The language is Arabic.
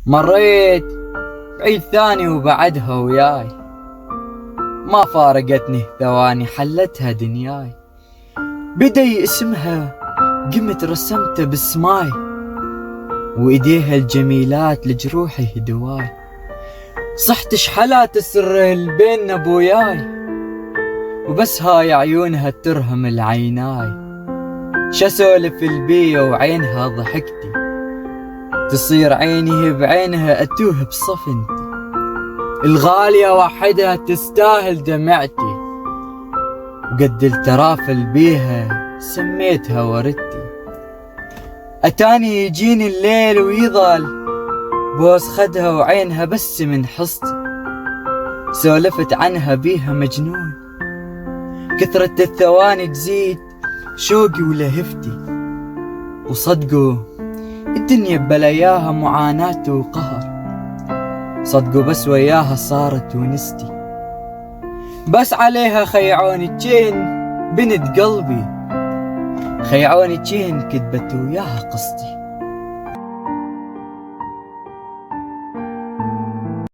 مريت بعيد ثاني وبعدها وياي، ما فارقتني ثواني حلتها دنياي. بدي اسمها قمت رسمته بسماي، وايديها الجميلات لجروحي هدواي. صحت شحلات السر اللي بيننا بوياي، وبس هاي عيونها ترهم العيناي. شسولف البية وعينها ضحكتي، تصير عيني بعينها أتوه بصفنتي. الغالية وحدها تستاهل دمعتي، وقد الترافل بيها سميتها وردتي. أتاني يجيني الليل ويظل بوس خدها وعينها بس من حصتي. سولفت عنها بيها مجنون، كثرة الثواني تزيد شوقي ولهفتي. وصدقوا الدنيا بلاياها معاناة وقهر، صدقوا بس وياها صارت ونستي. بس عليها خيعوني تجين بنت قلبي، خيعوني تجين كتبت وياها قصتي.